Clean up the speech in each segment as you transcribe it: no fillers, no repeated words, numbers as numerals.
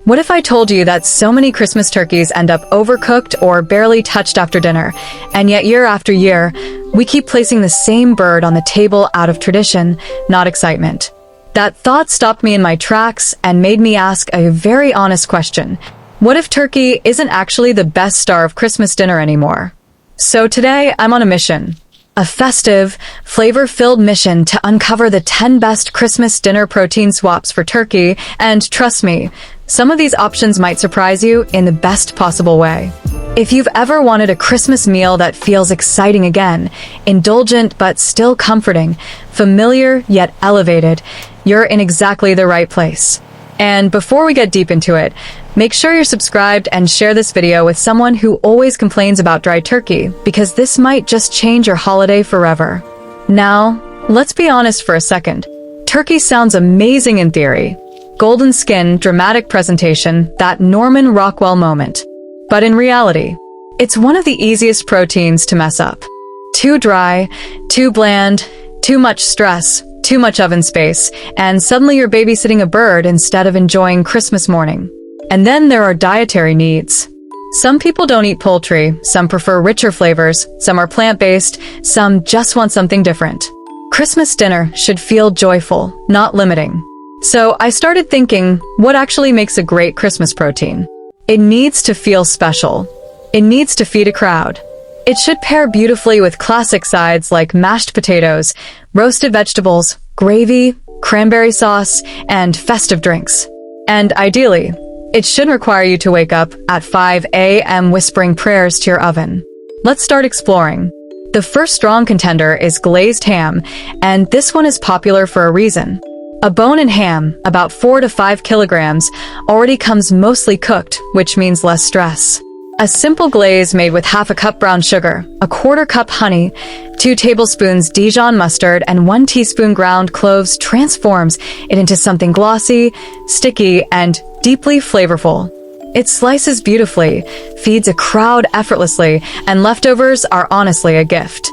What if I told you that so many Christmas turkeys end up overcooked or barely touched after dinner, and yet year after year, we keep placing the same bird on the table out of tradition, not excitement? That thought stopped me in my tracks and made me ask a very honest question. What if turkey isn't actually the best star of Christmas dinner anymore? So today, I'm on a mission. A festive, flavor-filled mission to uncover the 10 best Christmas dinner protein swaps for turkey, and trust me, some of these options might surprise you in the best possible way. If you've ever wanted a Christmas meal that feels exciting again, indulgent but still comforting, familiar yet elevated, you're in exactly the right place. And before we get deep into it, make sure you're subscribed and share this video with someone who always complains about dry turkey, because this might just change your holiday forever. Now, let's be honest for a second. Turkey sounds amazing in theory. Golden skin, dramatic presentation, that Norman Rockwell moment. But in reality, it's one of the easiest proteins to mess up. Too dry, too bland, too much stress, too much oven space, and suddenly you're babysitting a bird instead of enjoying Christmas morning. And then there are dietary needs. Some people don't eat poultry, some prefer richer flavors, some are plant-based, some just want something different. Christmas dinner should feel joyful, not limiting. So I started thinking, what actually makes a great Christmas protein? It needs to feel special. It needs to feed a crowd. It should pair beautifully with classic sides like mashed potatoes, roasted vegetables, gravy, cranberry sauce, and festive drinks. And ideally, it shouldn't require you to wake up at 5 a.m. whispering prayers to your oven. Let's start exploring. The first strong contender is glazed ham, and this one is popular for a reason. A bone-in ham, about 4 to 5 kilograms, already comes mostly cooked, which means less stress. A simple glaze made with half a cup brown sugar, a quarter cup honey, 2 tablespoons Dijon mustard, and 1 teaspoon ground cloves transforms it into something glossy, sticky, and deeply flavorful. It slices beautifully, feeds a crowd effortlessly, and leftovers are honestly a gift.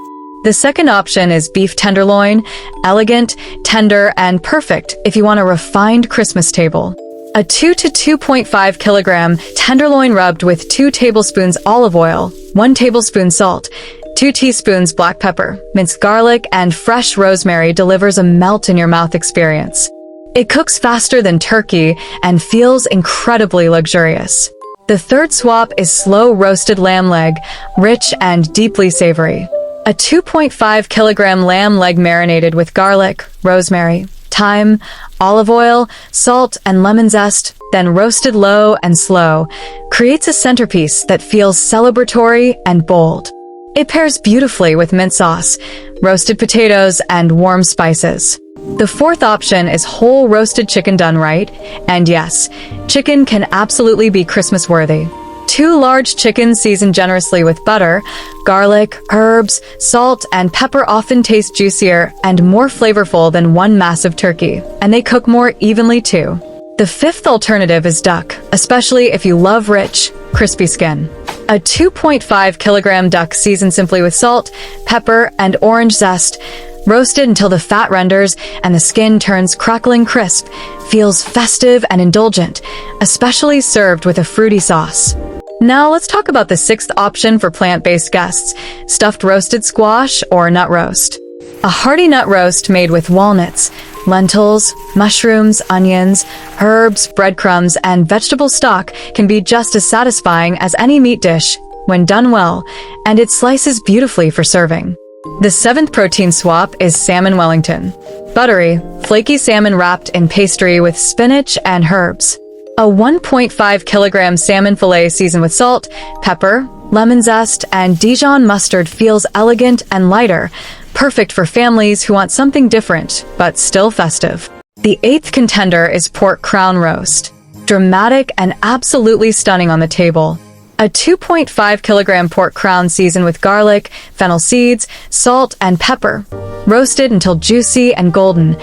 The second option is beef tenderloin, elegant, tender, and perfect if you want a refined Christmas table. A 2 to 2.5 kilogram tenderloin rubbed with 2 tablespoons olive oil, 1 tablespoon salt, 2 teaspoons black pepper, minced garlic, and fresh rosemary delivers a melt-in-your-mouth experience. It cooks faster than turkey and feels incredibly luxurious. The third swap is slow roasted lamb leg, rich and deeply savory. A 2.5 kilogram lamb leg marinated with garlic, rosemary, thyme, olive oil, salt, and lemon zest, then roasted low and slow, creates a centerpiece that feels celebratory and bold. It pairs beautifully with mint sauce, roasted potatoes, and warm spices. The fourth option is whole roasted chicken done right, and yes, chicken can absolutely be Christmas-worthy. 2 large chickens seasoned generously with butter, garlic, herbs, salt, and pepper often taste juicier and more flavorful than 1 massive turkey, and they cook more evenly too. The fifth alternative is duck, especially if you love rich, crispy skin. A 2.5 kilogram duck seasoned simply with salt, pepper, and orange zest, roasted until the fat renders and the skin turns crackling crisp, feels festive and indulgent, especially served with a fruity sauce. Now let's talk about the sixth option for plant-based guests, stuffed roasted squash or nut roast. A hearty nut roast made with walnuts, lentils, mushrooms, onions, herbs, breadcrumbs, and vegetable stock can be just as satisfying as any meat dish when done well, and it slices beautifully for serving. The seventh protein swap is salmon Wellington. Buttery, flaky salmon wrapped in pastry with spinach and herbs. A 1.5 kilogram salmon fillet seasoned with salt, pepper, lemon zest, and Dijon mustard feels elegant and lighter, perfect for families who want something different, but still festive. The eighth contender is pork crown roast. Dramatic and absolutely stunning on the table. A 2.5 kilogram pork crown seasoned with garlic, fennel seeds, salt, and pepper, roasted until juicy and golden,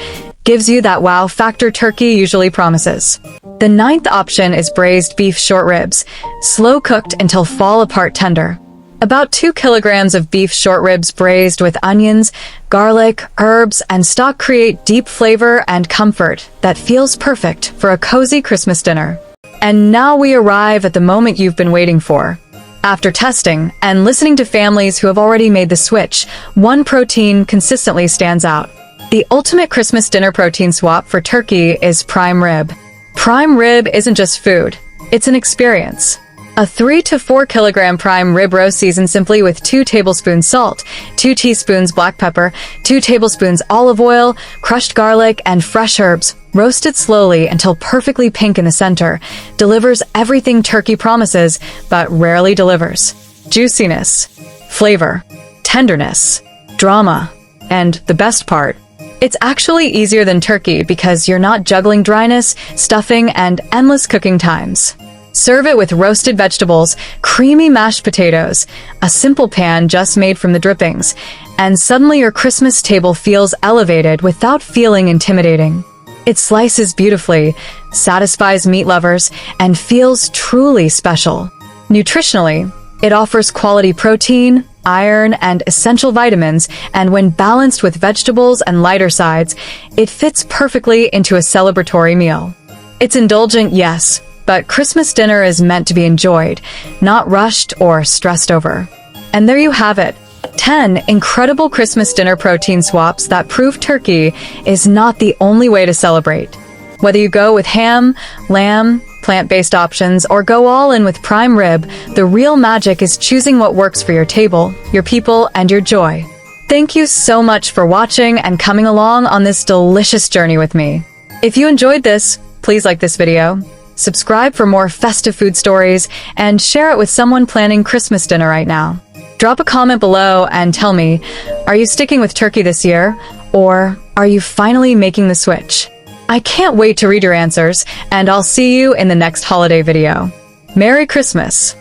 gives you that wow factor turkey usually promises. The ninth option is braised beef short ribs, slow cooked until fall apart tender. About 2 kilograms of beef short ribs braised with onions, garlic, herbs, and stock create deep flavor and comfort that feels perfect for a cozy Christmas dinner. And now we arrive at the moment you've been waiting for. After testing and listening to families who have already made the switch, one protein consistently stands out. The ultimate Christmas dinner protein swap for turkey is prime rib. Prime rib isn't just food, it's an experience. A 3 to 4 kilogram prime rib roast seasoned simply with 2 tablespoons salt, 2 teaspoons black pepper, 2 tablespoons olive oil, crushed garlic, and fresh herbs, roasted slowly until perfectly pink in the center, delivers everything turkey promises, but rarely delivers. Juiciness, flavor, tenderness, drama, and the best part, it's actually easier than turkey because you're not juggling dryness, stuffing, and endless cooking times. Serve it with roasted vegetables, creamy mashed potatoes, a simple pan just made from the drippings, and suddenly your Christmas table feels elevated without feeling intimidating. It slices beautifully, satisfies meat lovers, and feels truly special. Nutritionally, it offers quality protein, iron, and essential vitamins, and when balanced with vegetables and lighter sides, it fits perfectly into a celebratory meal. It's indulgent, yes, but Christmas dinner is meant to be enjoyed, not rushed or stressed over. And there you have it, 10 incredible Christmas dinner protein swaps that prove turkey is not the only way to celebrate. Whether you go with ham, lamb, plant-based options, or go all in with prime rib, the real magic is choosing what works for your table, your people, and your joy. Thank you so much for watching and coming along on this delicious journey with me. If you enjoyed this, please like this video, subscribe for more festive food stories, and share it with someone planning Christmas dinner right now. Drop a comment below and tell me, are you sticking with turkey this year, or are you finally making the switch? I can't wait to read your answers, and I'll see you in the next holiday video. Merry Christmas!